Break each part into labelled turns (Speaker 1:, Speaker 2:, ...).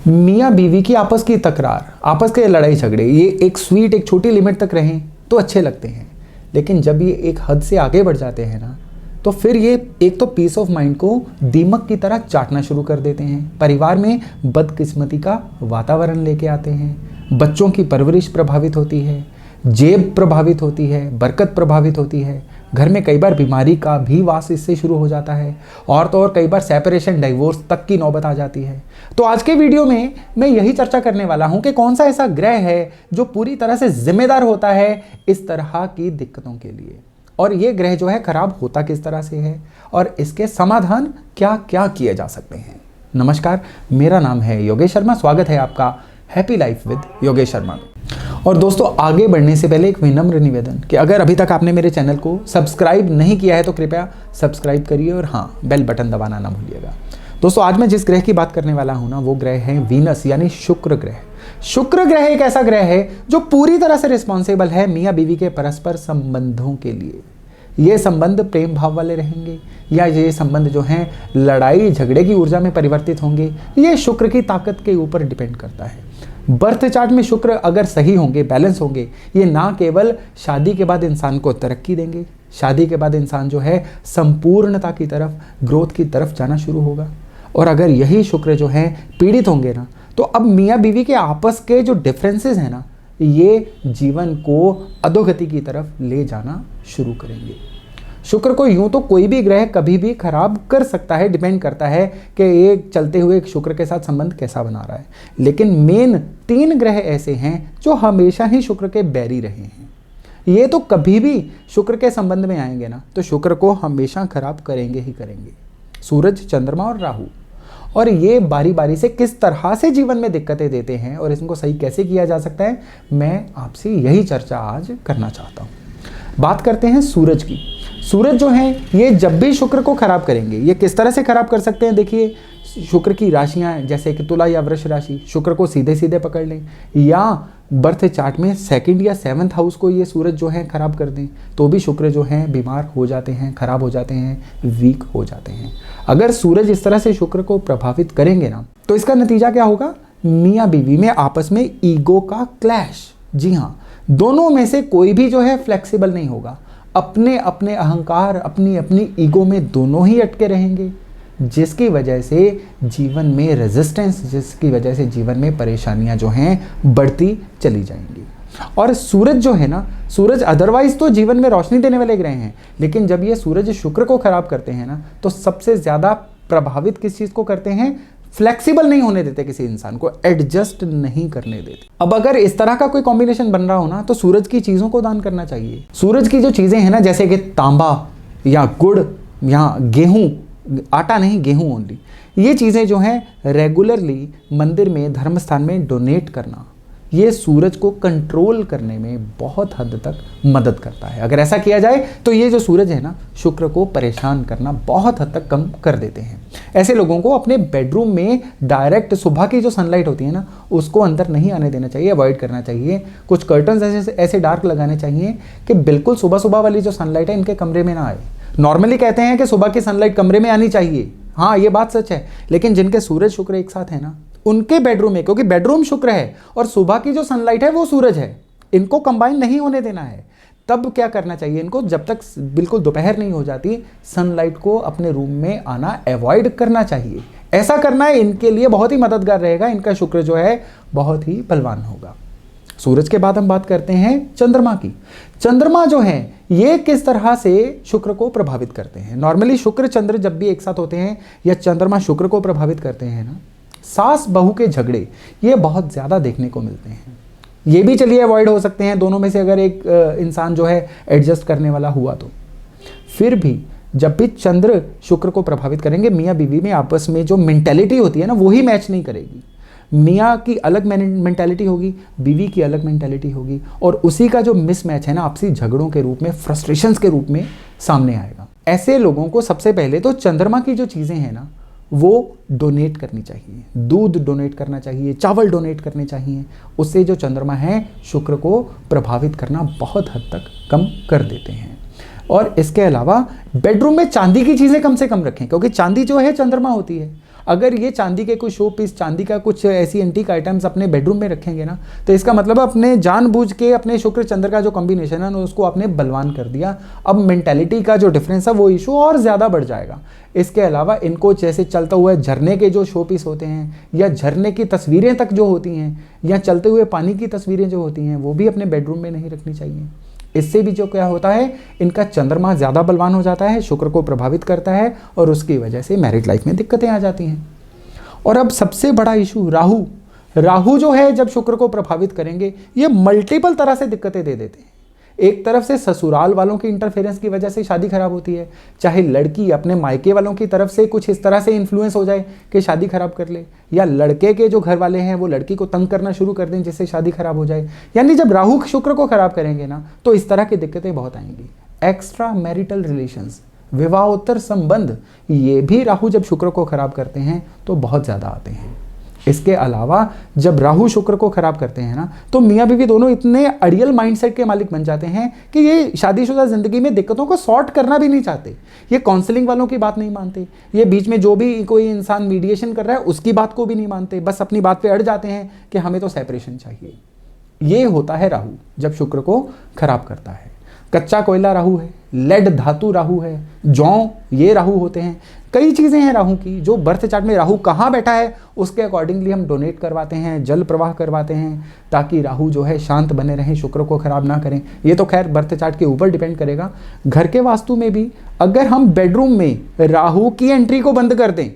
Speaker 1: मियाँ बीवी की आपस की तकरार, आपस के लड़ाई झगड़े, ये एक स्वीट एक छोटी लिमिट तक रहें तो अच्छे लगते हैं, लेकिन जब ये एक हद से आगे बढ़ जाते हैं ना, तो फिर ये एक तो पीस ऑफ माइंड को दीमक की तरह चाटना शुरू कर देते हैं। परिवार में बदकिस्मती का वातावरण लेके आते हैं। बच्चों की परवरिश प्रभावित होती है, जेब प्रभावित होती है, बरकत प्रभावित होती है। घर में कई बार बीमारी का भी वास इससे शुरू हो जाता है, और तो और कई बार सेपरेशन डिवोर्स तक की नौबत आ जाती है। तो आज के वीडियो में मैं यही चर्चा करने वाला हूं कि कौन सा ऐसा ग्रह है जो पूरी तरह से जिम्मेदार होता है इस तरह की दिक्कतों के लिए, और ये ग्रह जो है खराब होता किस तरह से है, और इसके समाधान क्या क्या किए जा सकते हैं। नमस्कार, मेरा नाम है योगेश शर्मा। स्वागत है आपका happy life with Yogesh Sharma में। और दोस्तों, आगे बढ़ने से पहले एक विनम्र निवेदन कि अगर अभी तक आपने मेरे चैनल को सब्सक्राइब नहीं किया है तो कृपया सब्सक्राइब करिए, और हाँ, बेल बटन दबाना ना भूलिएगा। दोस्तों, आज मैं जिस ग्रह की बात करने वाला हूं ना, वो ग्रह है वीनस यानी शुक्र ग्रह। शुक्र ग्रह एक ऐसा ग्रह है जो पूरी तरह से रिस्पॉन्सिबल है मियाँ बीवी के परस्पर संबंधों के लिए। ये संबंध प्रेम भाव वाले रहेंगे या ये संबंध जो हैं लड़ाई झगड़े की ऊर्जा में परिवर्तित होंगे, ये शुक्र की ताकत के ऊपर डिपेंड करता है। बर्थ चार्ट में शुक्र अगर सही होंगे, बैलेंस होंगे, ये ना केवल शादी के बाद इंसान को तरक्की देंगे, शादी के बाद इंसान जो है संपूर्णता की तरफ, ग्रोथ की तरफ जाना शुरू होगा। और अगर यही शुक्र जो है पीड़ित होंगे ना, तो अब मियाँ बीवी के आपस के जो डिफरेंसेस हैं ना, ये जीवन को अधोगति की तरफ ले जाना शुरू करेंगे। शुक्र को यूं तो कोई भी ग्रह कभी भी खराब कर सकता है, डिपेंड करता है कि एक चलते हुए एक शुक्र के साथ संबंध कैसा बना रहा है, लेकिन मेन 3 ग्रह ऐसे हैं जो हमेशा ही शुक्र के बैरी रहे हैं। ये तो कभी भी शुक्र के संबंध में आएंगे ना, तो शुक्र को हमेशा खराब करेंगे ही करेंगे। सूरज, चंद्रमा और राहु, और ये बारी बारी से किस तरह से जीवन में दिक्कतें देते हैं और इसको सही कैसे किया जा सकता है, मैं आपसे यही चर्चा आज करना चाहता हूँ। बात करते हैं सूरज की। सूरज जो है ये जब भी शुक्र को खराब करेंगे, ये किस तरह से खराब कर सकते हैं। देखिए, शुक्र की राशियाँ जैसे कि तुला या वृष राशि, शुक्र को सीधे सीधे पकड़ लें, या बर्थ चार्ट में 2nd या 7th हाउस को ये सूरज जो है खराब कर दें, तो भी शुक्र जो है बीमार हो जाते हैं, खराब हो जाते हैं, वीक हो जाते हैं। अगर सूरज इस तरह से शुक्र को प्रभावित करेंगे ना, तो इसका नतीजा क्या होगा, मियाँ बीवी में आपस में ईगो का क्लैश। जी हाँ, दोनों में से कोई भी जो है फ्लेक्सिबल नहीं होगा, अपने अपने अहंकार, अपनी अपनी ईगो में दोनों ही अटके रहेंगे, जिसकी वजह से जीवन में रेजिस्टेंस, जिसकी वजह से जीवन में परेशानियां जो हैं बढ़ती चली जाएंगी। और सूरज जो है ना, सूरज अदरवाइज तो जीवन में रोशनी देने वाले ग्रह हैं, लेकिन जब ये सूरज शुक्र को खराब करते हैं ना, तो सबसे ज़्यादा प्रभावित किस चीज़ को करते हैं, फ्लेक्सिबल नहीं होने देते, किसी इंसान को एडजस्ट नहीं करने देते। अब अगर इस तरह का कोई कॉम्बिनेशन बन रहा हो ना, तो सूरज की चीज़ों को दान करना चाहिए। सूरज की जो चीज़ें हैं ना, जैसे कि तांबा या गुड़ या गेहूँ, आटा नहीं गेहूँ ओनली, ये चीज़ें जो हैं रेगुलरली मंदिर में, धर्म स्थान में डोनेट करना, ये सूरज को कंट्रोल करने में बहुत हद तक मदद करता है। अगर ऐसा किया जाए तो ये जो सूरज है ना, शुक्र को परेशान करना बहुत हद तक कम कर देते हैं। ऐसे लोगों को अपने बेडरूम में डायरेक्ट सुबह की जो सनलाइट होती है ना, उसको अंदर नहीं आने देना चाहिए, अवॉइड करना चाहिए। कुछ कर्टन्स ऐसे डार्क लगाने चाहिए कि बिल्कुल सुबह सुबह वाली जो सनलाइट है इनके कमरे में ना आए। नॉर्मली कहते हैं कि सुबह की सनलाइट कमरे में आनी चाहिए, हाँ ये बात सच है, लेकिन जिनके सूरज शुक्र एक साथ है ना, उनके बेडरूम में, क्योंकि बेडरूम शुक्र है और सुबह की जो सनलाइट है वो सूरज है, इनको कंबाइन नहीं होने देना है। तब क्या करना चाहिए इनको, जब तक बिल्कुल दोपहर नहीं हो जाती, सनलाइट को अपने रूम में आना अवॉइड करना चाहिए। ऐसा करना है इनके लिए बहुत ही मददगार रहेगा, इनका शुक्र जो है बहुत ही बलवान होगा। सूरज के बाद हम बात करते हैं चंद्रमा की। चंद्रमा जो है ये किस तरह से शुक्र को प्रभावित करते हैं। नॉर्मली शुक्र चंद्र जब भी एक साथ होते हैं या चंद्रमा शुक्र को प्रभावित करते हैं ना, सास बहू के झगड़े ये बहुत ज़्यादा देखने को मिलते हैं। ये भी चलिए अवॉइड हो सकते हैं, दोनों में से अगर एक इंसान जो है एडजस्ट करने वाला हुआ तो। फिर भी जब भी चंद्र शुक्र को प्रभावित करेंगे, मियाँ बीवी में आपस में जो मेंटेलिटी होती है ना, वो ही मैच नहीं करेगी। मियाँ की अलग मेंटेलिटी होगी, बीवी की अलग मेंटेलिटी होगी, और उसी का जो मिसमैच है ना, आपसी झगड़ों के रूप में, फ्रस्ट्रेशंस के रूप में सामने आएगा। ऐसे लोगों को सबसे पहले तो चंद्रमा की जो चीज़ें हैं ना, वो डोनेट करनी चाहिए। दूध डोनेट करना चाहिए, चावल डोनेट करने चाहिए। उससे जो चंद्रमा है शुक्र को प्रभावित करना बहुत हद तक कम कर देते हैं। और इसके अलावा बेडरूम में चांदी की चीज़ें कम से कम रखें, क्योंकि चांदी जो है चंद्रमा होती है। अगर ये चांदी के कुछ शो पीस, चांदी का कुछ ऐसी एंटीक आइटम्स अपने बेडरूम में रखेंगे ना, तो इसका मतलब अपने जानबूझ के अपने शुक्र चंद्र का जो कॉम्बिनेशन है ना, उसको आपने बलवान कर दिया। अब मेंटेलिटी का जो डिफरेंस है वो इशू और ज़्यादा बढ़ जाएगा। इसके अलावा इनको जैसे चलता हुआ झरने के जो शो पीस होते हैं, या झरने की तस्वीरें तक जो होती हैं, या चलते हुए पानी की तस्वीरें जो होती हैं, वो भी अपने बेडरूम में नहीं रखनी चाहिए। इससे भी जो क्या होता है, इनका चंद्रमा ज़्यादा बलवान हो जाता है, शुक्र को प्रभावित करता है, और उसकी वजह से मैरिड लाइफ में दिक्कतें आ जाती हैं। और अब सबसे बड़ा इशू राहु जो है, जब शुक्र को प्रभावित करेंगे, ये मल्टीपल तरह से दिक्कतें दे देते हैं। एक तरफ से ससुराल वालों की इंटरफेरेंस की वजह से शादी खराब होती है, चाहे लड़की अपने मायके वालों की तरफ से कुछ इस तरह से इन्फ्लुएंस हो जाए कि शादी खराब कर ले, या लड़के के जो घर वाले हैं वो लड़की को तंग करना शुरू कर दें जिससे शादी खराब हो जाए। यानी जब राहु शुक्र को खराब करेंगे ना, तो इस तरह की दिक्कतें बहुत आएंगी। एक्स्ट्रा मैरिटल रिलेशंस, विवाहोत्तर संबंध, ये भी राहु जब शुक्र को खराब करते हैं तो बहुत ज़्यादा आते हैं। इसके अलावा जब राहु शुक्र को खराब करते हैं ना, तो मियाँ बीवी दोनों इतने अड़ियल माइंडसेट के मालिक बन जाते हैं कि ये शादीशुदा जिंदगी में दिक्कतों को सॉर्ट करना भी नहीं चाहते। ये काउंसलिंग वालों की बात नहीं मानते, ये बीच में जो भी कोई इंसान मीडिएशन कर रहा है उसकी बात को भी नहीं मानते, बस अपनी बात पे अड़ जाते हैं कि हमें तो सेपरेशन चाहिए। ये होता है राहु जब शुक्र को खराब करता है। कच्चा कोयला राहु है, लेड धातु राहु है, जौ, ये राहु होते हैं। कई चीज़ें हैं राहु की, जो बर्थ चार्ट में राहु कहाँ बैठा है उसके अकॉर्डिंगली हम डोनेट करवाते हैं, जल प्रवाह करवाते हैं, ताकि राहु जो है शांत बने रहें, शुक्र को खराब ना करें। ये तो खैर बर्थ चार्ट के ऊपर डिपेंड करेगा। घर के वास्तु में भी अगर हम बेडरूम में राहु की एंट्री को बंद कर दें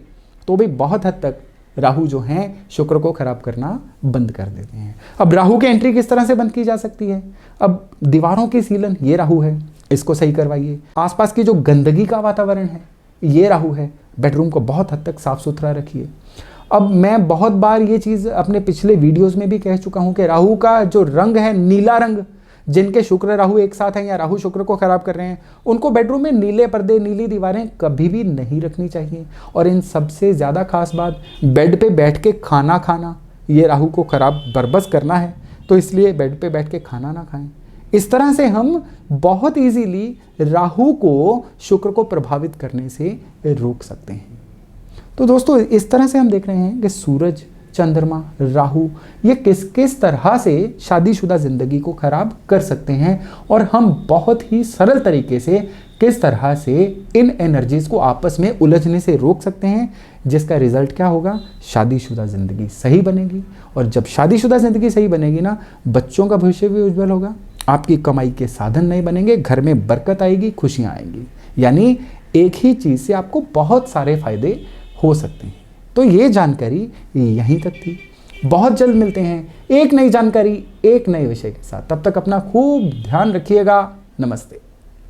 Speaker 1: तो भी बहुत हद तक राहु जो हैं शुक्र को खराब करना बंद कर देते हैं। अब राहु की एंट्री किस तरह से बंद की जा सकती है? अब दीवारों की सीलन, ये राहु है, इसको सही करवाइए। आसपास की जो गंदगी का वातावरण है, ये राहु है, बेडरूम को बहुत हद तक साफ सुथरा रखिए। अब मैं बहुत बार ये चीज़ अपने पिछले वीडियोस में भी कह चुका हूँ कि राहु का जो रंग है, नीला रंग, जिनके शुक्र राहु एक साथ हैं या राहु शुक्र को खराब कर रहे हैं, उनको बेडरूम में नीले पर्दे, नीली दीवारें कभी भी नहीं रखनी चाहिए। और इन सबसे ज़्यादा खास बात, बेड पे बैठ के खाना खाना, ये राहु को खराब बरबस करना है, तो इसलिए बेड पे बैठ के खाना ना खाएं। इस तरह से हम बहुत इजीली राहु को शुक्र को प्रभावित करने से रोक सकते हैं। तो दोस्तों, इस तरह से हम देख रहे हैं कि सूरज, चंद्रमा, राहु, ये किस किस तरह से शादीशुदा जिंदगी को खराब कर सकते हैं, और हम बहुत ही सरल तरीके से किस तरह से इन एनर्जीज को आपस में उलझने से रोक सकते हैं, जिसका रिजल्ट क्या होगा, शादीशुदा जिंदगी सही बनेगी। और जब शादीशुदा जिंदगी सही बनेगी ना, बच्चों का भविष्य भी उज्जवल होगा, आपकी कमाई के साधन नहीं बनेंगे, घर में बरकत आएगी, खुशियां आएंगी। यानी एक ही चीज़ से आपको बहुत सारे फायदे हो सकते हैं। तो ये जानकारी यहीं तक थी। बहुत जल्द मिलते हैं एक नई जानकारी, एक नए विषय के साथ। तब तक अपना खूब ध्यान रखिएगा। नमस्ते।